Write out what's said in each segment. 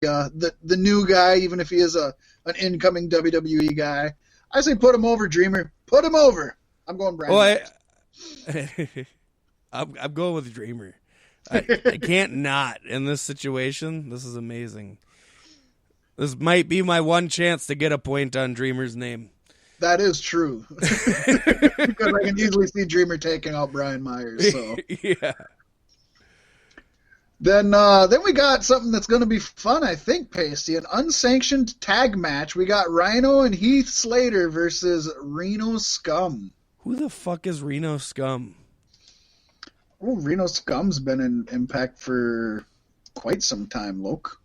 the new guy, even if he is an incoming WWE guy. I say put him over, Dreamer. Put him over. I'm going Brian. Well, I'm going with Dreamer. I can't not in this situation. This is amazing. This might be my one chance to get a point on Dreamer's name. That is true. Because I can easily see Dreamer taking out Brian Myers. So. Yeah. Then we got something that's going to be fun, I think, Pasty. An unsanctioned tag match. We got Rhino and Heath Slater versus Reno Scum. Who the fuck is Reno Scum? Oh, Reno Scum's been in Impact for quite some time, Loke.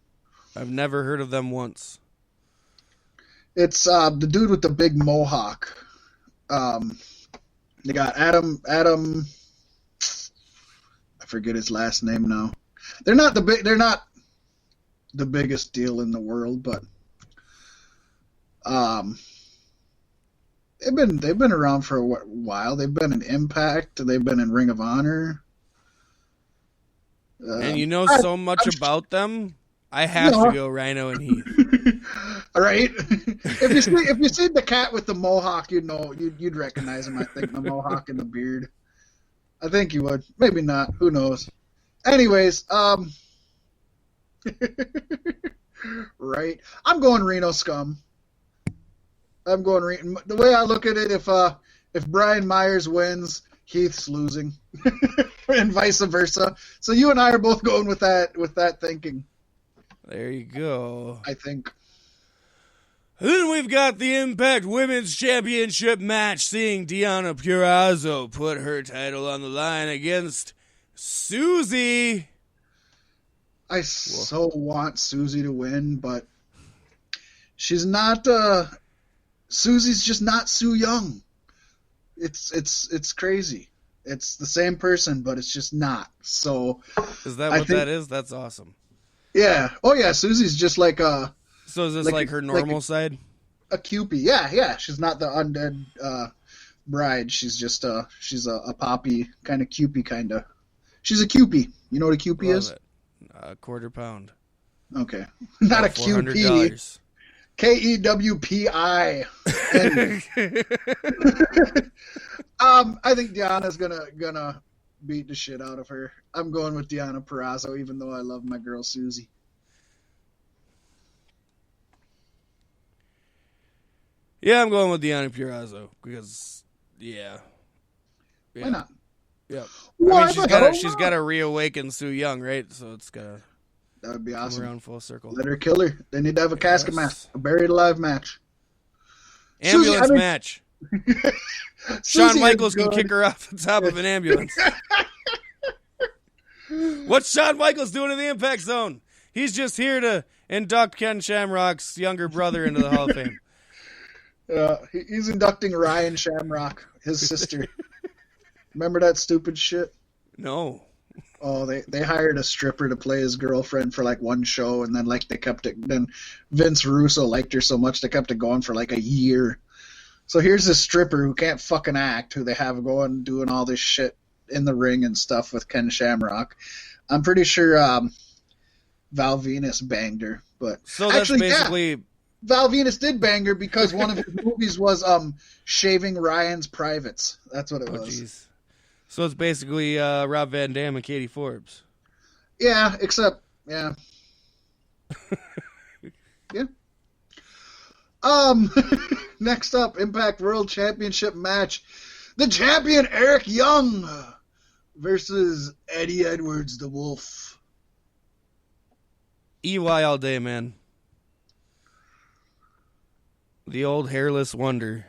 I've never heard of them once. It's the dude with the big mohawk. They got Adam. I forget his last name now. They're not the biggest deal in the world, but they've been around for a while. They've been in Impact. They've been in Ring of Honor. And you know so much about them. I have to go Rhino and Heath. All right. If you see the cat with the mohawk, you'd recognize him. I think the mohawk and the beard. I think you would. Maybe not. Who knows? Anyways, right. I'm going Reno Scum. The way I look at it, if Brian Myers wins, Heath's losing, and vice versa. So you and I are both going with that thinking. There you go. I think. Then we've got the Impact Women's Championship match, seeing Deonna Purrazzo put her title on the line against Susie. I so want Susie to win, but she's not. Susie's just not Sue Young. It's crazy. It's the same person, but it's just not. So is that what that is? That's awesome. Yeah. Oh yeah. Susie's just like So is this like her normal side? A Cupid. Yeah. She's not the undead bride. She's just she's a poppy kind of Cupid kind of. She's a Cupid. You know what a Cupid is? It. A quarter pound. Okay. Not a Cupid. $400. KEWPI. I think Deanna's gonna beat the shit out of her. I'm going with Deonna Purrazzo, even though I love my girl Susie. Yeah, I'm going with Deonna Purrazzo because Why not? Yeah. I mean, she's got to reawaken Sue Young, right? So it's got that would be awesome. Around full circle. Let her kill her. They need to have a casket match, a buried alive match, ambulance match. Shawn Michaels can kick her off the top of an ambulance. What's Shawn Michaels doing in the Impact Zone? He's just here to induct Ken Shamrock's younger brother into the Hall of Fame. He's inducting Ryan Shamrock, his sister. Remember that stupid shit? No. Oh, they hired a stripper to play his girlfriend for like one show, and then like they kept it. Then Vince Russo liked her so much they kept it going for like a year. So here's this stripper who can't fucking act, who they have going doing all this shit in the ring and stuff with Ken Shamrock. I'm pretty sure Val Venus banged her, but so that's actually, basically. Yeah, Val Venus did bang her because one of his movies was shaving Ryan's privates. That's what it was. Geez. So it's basically Rob Van Dam and Katie Forbes. Yeah, except yeah. Yeah. Next up, Impact World Championship match. The champion Eric Young versus Eddie Edwards, the Wolf. EY all day, man. The old hairless wonder.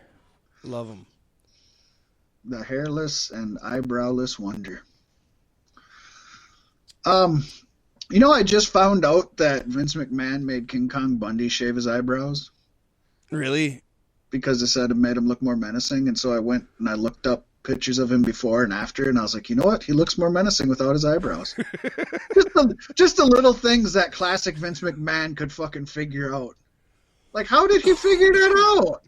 Love him. The hairless and eyebrowless wonder. I just found out that Vince McMahon made King Kong Bundy shave his eyebrows. Really? Because they said it made him look more menacing, and so I went and I looked up pictures of him before and after, and I was like, you know what? He looks more menacing without his eyebrows. just the little things that classic Vince McMahon could fucking figure out. Like, how did he figure that out?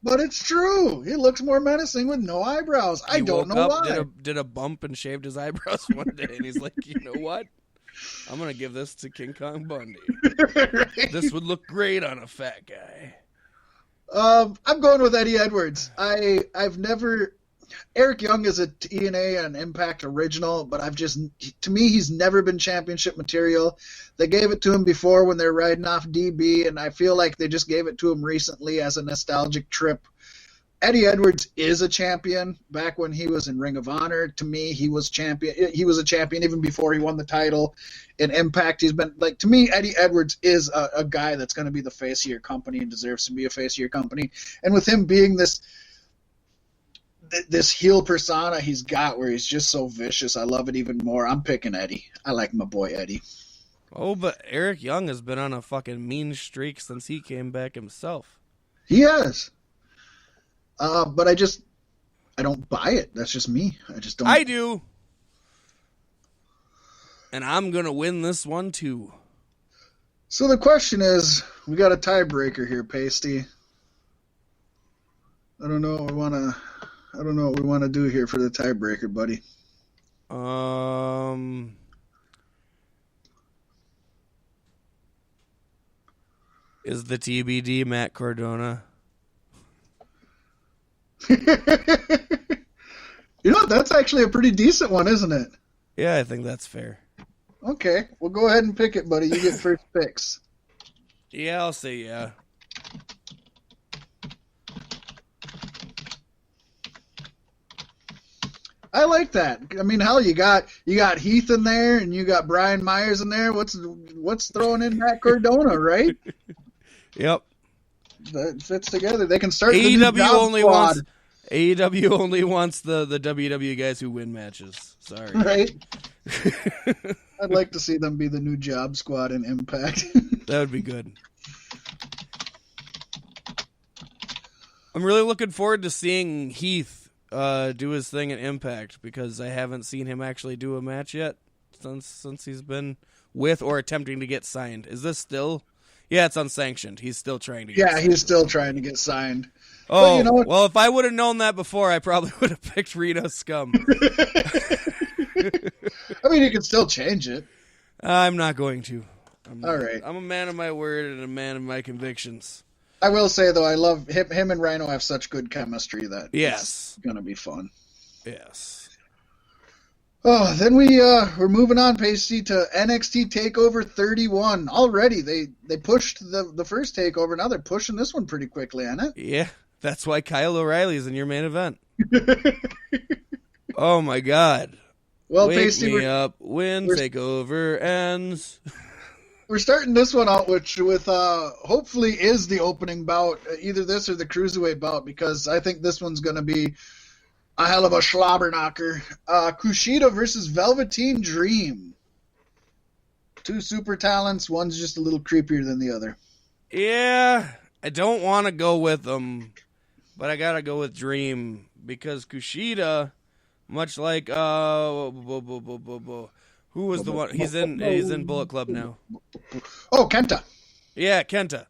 But it's true. He looks more menacing with no eyebrows. I don't know why. Did a bump and shaved his eyebrows one day, and he's like, you know what? I'm going to give this to King Kong Bundy. Right? This would look great on a fat guy. I'm going with Eddie Edwards. I've never... Eric Young is a TNA and Impact original, but to me, he's never been championship material. They gave it to him before when they're riding off DB, and I feel like they just gave it to him recently as a nostalgic trip. Eddie Edwards is a champion. Back when he was in Ring of Honor, to me, he was champion. He was a champion even before he won the title. In Impact, he's been like, to me, Eddie Edwards is a guy that's going to be the face of your company and deserves to be a face of your company. And with him being this heel persona he's got where he's just so vicious, I love it even more. I'm picking Eddie. I like my boy Eddie. Oh, but Eric Young has been on a fucking mean streak since he came back himself. He has. But I don't buy it. That's just me. I just don't. I do. And I'm going to win this one too. So the question is, we got a tiebreaker here, Pasty. I don't know what we want to do here for the tiebreaker, buddy. Is the TBD Matt Cardona? You know what? That's actually a pretty decent one, isn't it? Yeah, I think that's fair. Okay, well, go ahead and pick it, buddy. You get first picks. Yeah, I'll say yeah. I like that. I mean, hell, you got Heath in there, and you got Brian Myers in there. What's throwing in Matt Cardona, right? Yep. That fits together. They can start AEW only wants the WWE guys who win matches. Sorry. Right? I'd like to see them be the new job squad in Impact. That would be good. I'm really looking forward to seeing Heath do his thing in Impact because I haven't seen him actually do a match yet since he's been with or attempting to get signed. Is this still... Yeah, it's unsanctioned. He's still trying to get signed. He's still trying to get signed. Oh, you know what? Well, if I would have known that before, I probably would have picked Reno Scum. I mean, you can still change it. I'm not going to. All right. I'm a man of my word and a man of my convictions. I will say, though, I love him and Rhino have such good chemistry that yes, it's going to be fun. Yes. Oh, then we're moving on, Pasty, to NXT TakeOver 31. Already, they pushed the first TakeOver. Now they're pushing this one pretty quickly, ain't it? Yeah, that's why Kyle O'Reilly's in your main event. Oh, my God. Well, Wake Pasty, me up when TakeOver ends. We're starting this one out with hopefully is the opening bout, either this or the Cruiserweight bout, because I think this one's going to be a hell of a slobberknocker. Kushida versus Velveteen Dream. Two super talents. One's just a little creepier than the other. Yeah, I don't want to go with them, but I got to go with Dream because Kushida, much like who was the one? He's in Bullet Club now. Oh, Kenta. Yeah, Kenta.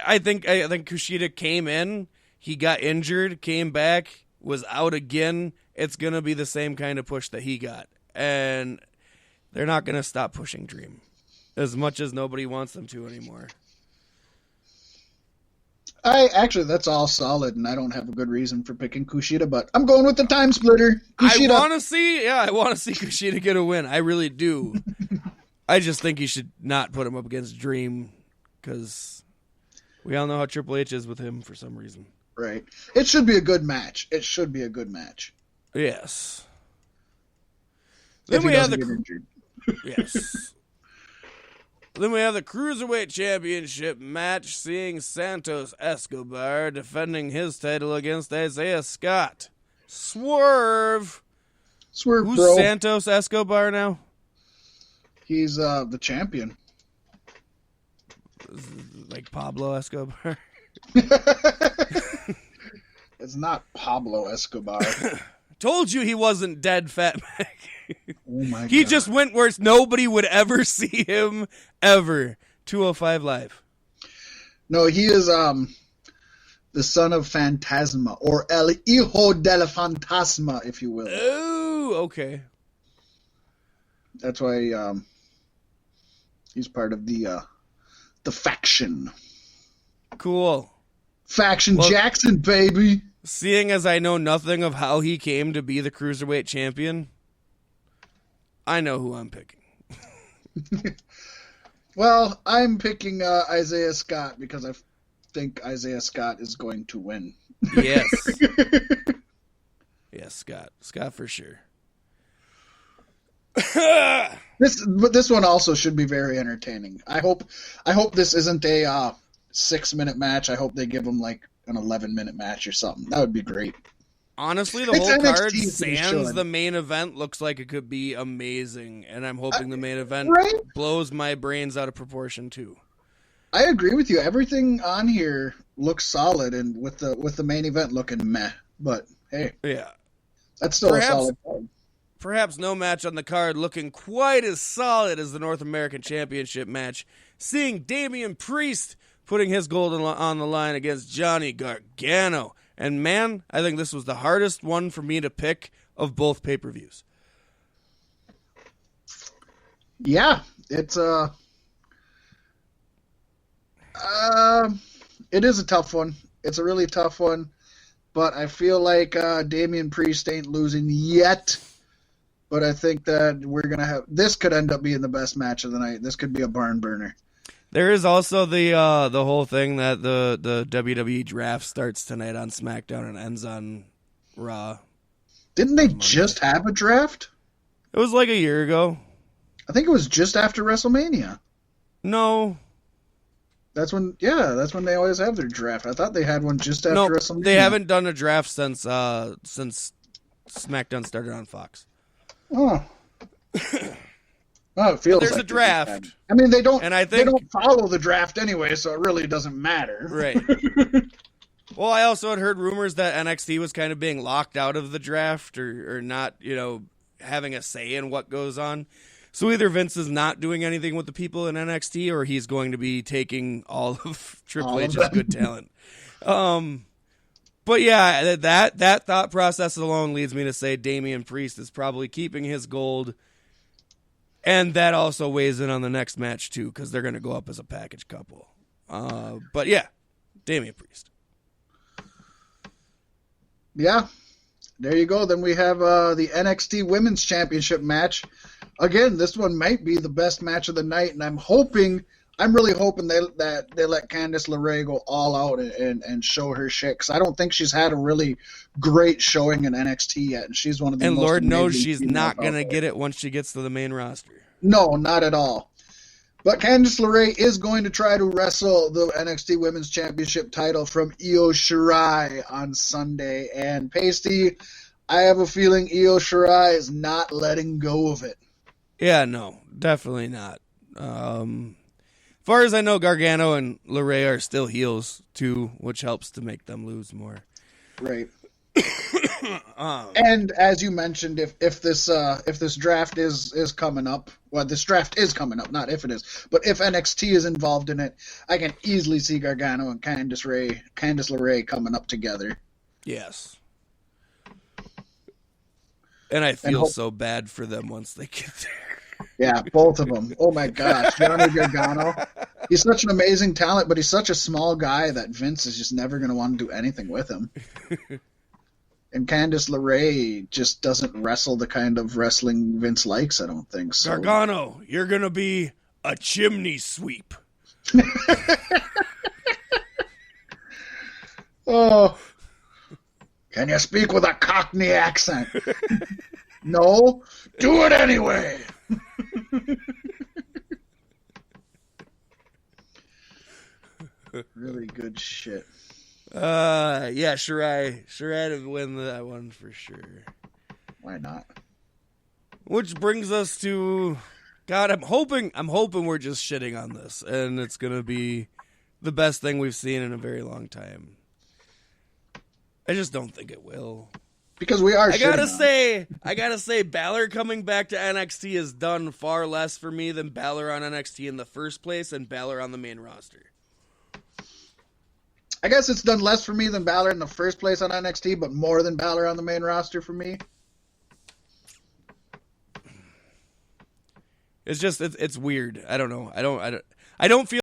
I think Kushida came in, he got injured, came back, was out again. It's going to be the same kind of push that he got. And they're not going to stop pushing Dream as much as nobody wants them to anymore. That's all solid, and I don't have a good reason for picking Kushida, but I'm going with the time splitter. Kushida. I want to see Kushida get a win. I really do. I just think you should not put him up against Dream because we all know how Triple H is with him for some reason. Right. It should be a good match. Yes. Then we have injured. Yes. Then we have the Cruiserweight Championship match, seeing Santos Escobar defending his title against Isaiah Scott. Swerve, Who's bro. Santos Escobar now? He's the champion. Like Pablo Escobar? It's not Pablo Escobar. Told you he wasn't dead, Fat Mac. Oh my God. He just went where nobody would ever see him, ever. 205 Live. No, he is the son of Fantasma, or El Hijo de la Fantasma, if you will. Oh, okay. That's why He's part of the faction. Cool. Faction Jackson, baby. Seeing as I know nothing of how he came to be the Cruiserweight champion, I know who I'm picking. Well, I'm picking Isaiah Scott because I think Isaiah Scott is going to win. Yes. Yes, Scott. Scott for sure. This one also should be very entertaining. I hope this isn't a 6-minute match. I hope they give them like an 11-minute match or something. That would be great. Honestly, the whole card, sans the main event, looks like it could be amazing, and I'm hoping the main event blows my brains out of proportion too. I agree with you. Everything on here looks solid, and with the main event looking meh. But hey, yeah, that's still a solid card. Perhaps no match on the card looking quite as solid as the North American Championship match. Seeing Damian Priest putting his gold on the line against Johnny Gargano. And man, I think this was the hardest one for me to pick of both pay-per-views. Yeah, it's it is a tough one. It's a really tough one, but I feel like Damian Priest ain't losing yet. But I think that we're gonna have this could end up being the best match of the night. This could be a barn burner. There is also the whole thing that the WWE draft starts tonight on SmackDown and ends on Raw. Didn't they just have a draft? It was like a year ago. I think it was just after WrestleMania. No. That's when they always have their draft. I thought they had one just after WrestleMania. They haven't done a draft since SmackDown started on Fox. Oh. Oh, it feels there's like a draft. I mean, they don't follow the draft anyway, so it really doesn't matter. Right. Well, I also had heard rumors that NXT was kind of being locked out of the draft or not, having a say in what goes on. So either Vince is not doing anything with the people in NXT or he's going to be taking all of Triple H's good talent. But yeah, that thought process alone leads me to say Damian Priest is probably keeping his gold. And that also weighs in on the next match, too, because they're going to go up as a package couple. But, yeah, Damian Priest. Yeah, there you go. Then we have the NXT Women's Championship match. Again, this one might be the best match of the night, and I'm really hoping that they let Candice LeRae go all out and show her shit, because I don't think she's had a really great showing in NXT yet, and she's one of the and most Lord knows she's not going to get it once she gets to the main roster. No, not at all. But Candice LeRae is going to try to wrestle the NXT Women's Championship title from Io Shirai on Sunday, and Pasty, I have a feeling Io Shirai is not letting go of it. Yeah, no, definitely not. As far as I know, Gargano and LeRae are still heels, too, which helps to make them lose more. Right. And as you mentioned, if this draft is coming up, well, this draft is coming up, not if it is, but if NXT is involved in it, I can easily see Gargano and Candice LeRae coming up together. Yes. And I feel so bad for them once they get there. Yeah, both of them. Oh my gosh, Johnny Gargano. He's such an amazing talent, but he's such a small guy that Vince is just never going to want to do anything with him. And Candice LeRae just doesn't wrestle the kind of wrestling Vince likes, I don't think. So. Gargano, you're going to be a chimney sweep. Oh. Can you speak with a Cockney accent? No? Do it anyway! Really good shit. Yeah, Shirai to win that one for sure. Why not? Which brings us to, God, I'm hoping we're just shitting on this, and it's gonna be the best thing we've seen in a very long time. I just don't think it will. Because we are. I gotta say, Balor coming back to NXT has done far less for me than Balor on NXT in the first place and Balor on the main roster. I guess it's done less for me than Balor in the first place on NXT, but more than Balor on the main roster for me. It's just it's weird. I don't know. I don't feel